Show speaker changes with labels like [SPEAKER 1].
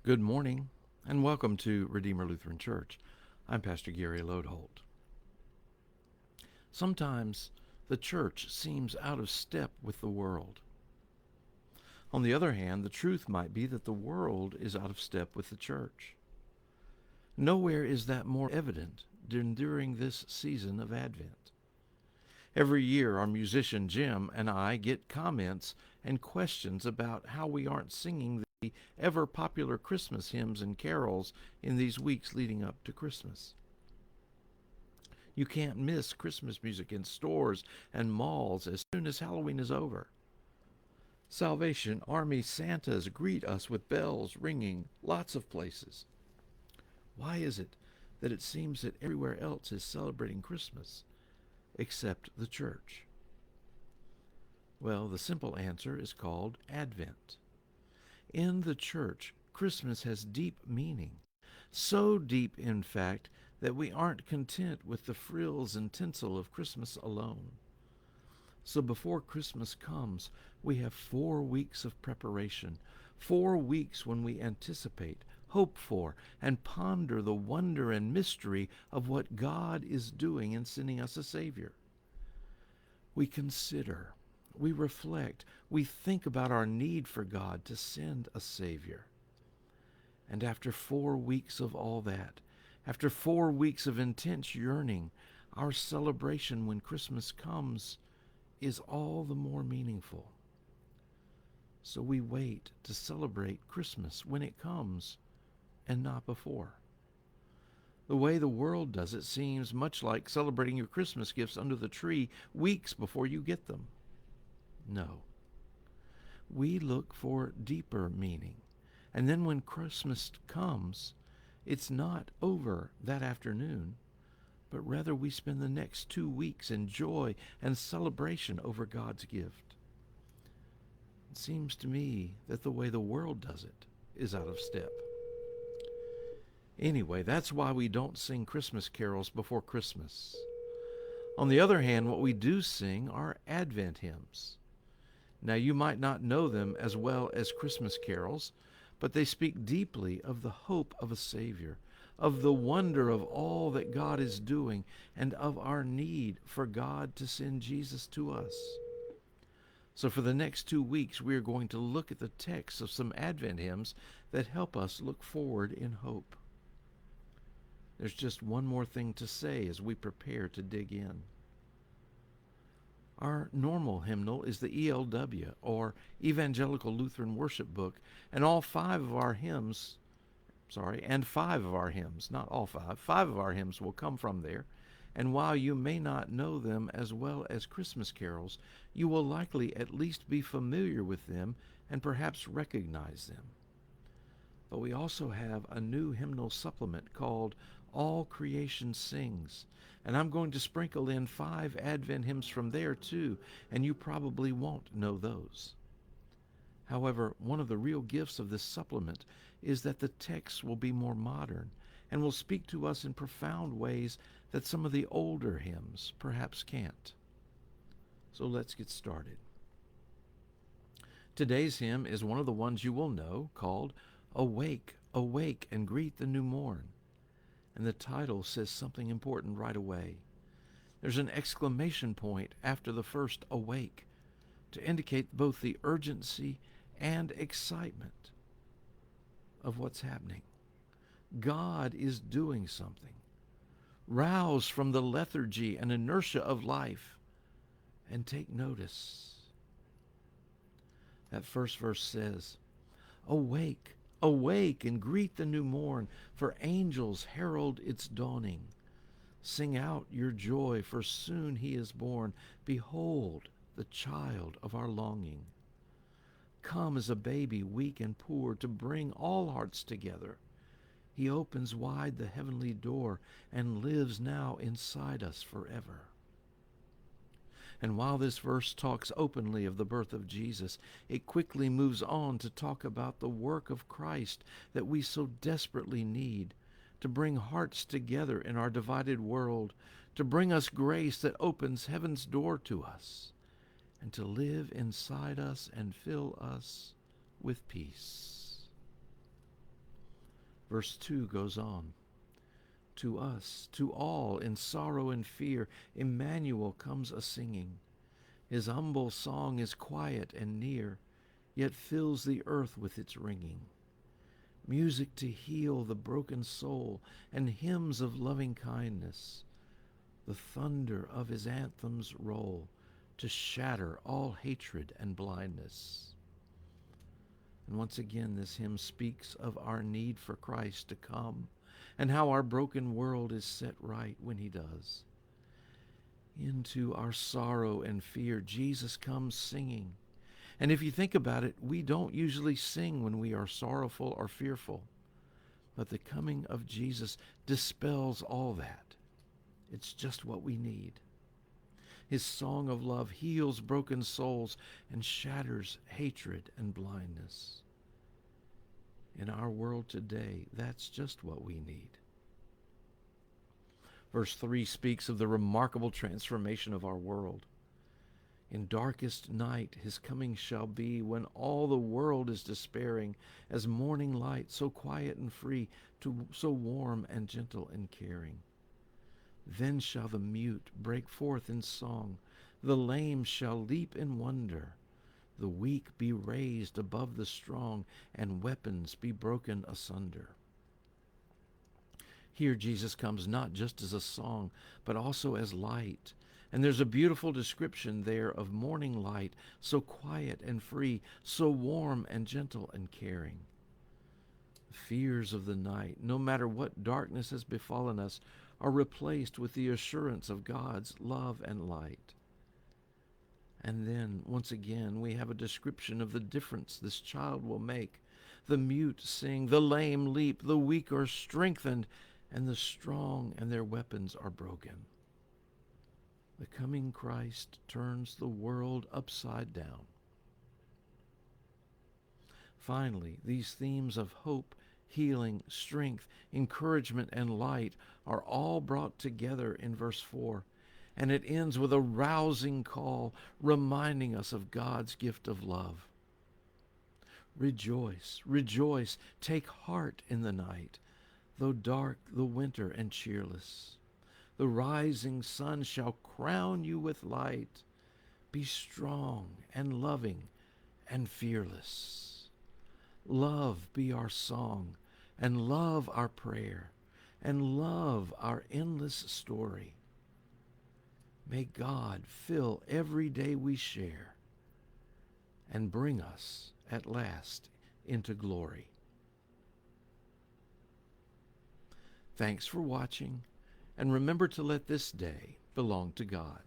[SPEAKER 1] Good morning, and welcome to Redeemer Lutheran Church. I'm Pastor Gary Lodeholt. Sometimes the church seems out of step with the world. On the other hand, the truth might be that the world is out of step with the church. Nowhere is that more evident than during this season of Advent. Every year, our musician Jim and I get comments and questions about how we aren't singing the ever-popular Christmas hymns and carols in these weeks leading up to Christmas. You can't miss Christmas music in stores and malls as soon as Halloween is over. Salvation Army Santas greet us with bells ringing lots of places. Why is it that it seems that everywhere else is celebrating Christmas except the church? Well, the simple answer is called Advent. In the church, Christmas has deep meaning, so deep, in fact, that we aren't content with the frills and tinsel of Christmas alone. So before Christmas comes, we have 4 weeks of preparation, 4 weeks when we anticipate, hope for, and ponder the wonder and mystery of what God is doing in sending us a Savior. We consider, we reflect, we think about our need for God to send a Savior. And after 4 weeks of all that, after 4 weeks of intense yearning, our celebration when Christmas comes is all the more meaningful. So we wait to celebrate Christmas when it comes and not before. The way the world does it seems much like celebrating your Christmas gifts under the tree weeks before you get them. No. We look for deeper meaning. And then when Christmas comes, it's not over that afternoon, but rather we spend the next 2 weeks in joy and celebration over God's gift. It seems to me that the way the world does it is out of step. Anyway, that's why we don't sing Christmas carols before Christmas. On the other hand, what we do sing are Advent hymns. Now, you might not know them as well as Christmas carols, but they speak deeply of the hope of a Savior, of the wonder of all that God is doing, and of our need for God to send Jesus to us. So for the next 2 weeks, we are going to look at the text of some Advent hymns that help us look forward in hope. There's just one more thing to say as we prepare to dig in. Our normal hymnal is the ELW, or Evangelical Lutheran Worship Book, and five of our hymns, not all five of our hymns will come from there. And while you may not know them as well as Christmas carols, you will likely at least be familiar with them and perhaps recognize them. But we also have a new hymnal supplement called All Creation Sings, and I'm going to sprinkle in 5 Advent hymns from there too, and you probably won't know those. However, one of the real gifts of this supplement is that the text will be more modern and will speak to us in profound ways that some of the older hymns perhaps can't. So let's get started. Today's hymn is one of the ones you will know, called Awake, Awake, and Greet the New Morn. And the title says something important right away. There's an exclamation point after the first awake to indicate both the urgency and excitement of what's happening. God is doing something. Rouse from the lethargy and inertia of life and take notice. That first verse says, Awake, awake, and greet the new morn, for angels herald its dawning. Sing out your joy, for soon he is born. Behold, the child of our longing. Come as a baby, weak and poor, to bring all hearts together. He opens wide the heavenly door and lives now inside us forever. And while this verse talks openly of the birth of Jesus, it quickly moves on to talk about the work of Christ that we so desperately need, to bring hearts together in our divided world, to bring us grace that opens heaven's door to us, and to live inside us and fill us with peace. Verse 2 goes on. To us, to all in sorrow and fear, Emmanuel comes a-singing. His humble song is quiet and near, yet fills the earth with its ringing. Music to heal the broken soul, and hymns of loving kindness. The thunder of his anthems roll, to shatter all hatred and blindness. And once again, this hymn speaks of our need for Christ to come, and how our broken world is set right when he does. Into our sorrow and fear, Jesus comes singing. And if you think about it, we don't usually sing when we are sorrowful or fearful. But the coming of Jesus dispels all that. It's just what we need. His song of love heals broken souls and shatters hatred and blindness. In our world today, that's just what we need. Verse 3 speaks of the remarkable transformation of our world. In darkest night his coming shall be, when all the world is despairing, as morning light, so quiet and free, so warm and gentle and caring. Then shall the mute break forth in song, the lame shall leap in wonder, the weak be raised above the strong, and weapons be broken asunder. Here Jesus comes not just as a song, but also as light. And there's a beautiful description there of morning light, so quiet and free, so warm and gentle and caring. The fears of the night, no matter what darkness has befallen us, are replaced with the assurance of God's love and light. And then, once again, we have a description of the difference this child will make. The mute sing, the lame leap, the weak are strengthened, and the strong and their weapons are broken. The coming Christ turns the world upside down. Finally, these themes of hope, healing, strength, encouragement, and light are all brought together in verse 4. And it ends with a rousing call reminding us of God's gift of love. Rejoice, rejoice, take heart in the night, though dark the winter and cheerless. The rising sun shall crown you with light. Be strong and loving and fearless. Love be our song, and love our prayer, and love our endless story. May God fill every day we share and bring us at last into glory. Thanks for watching, and remember to let this day belong to God.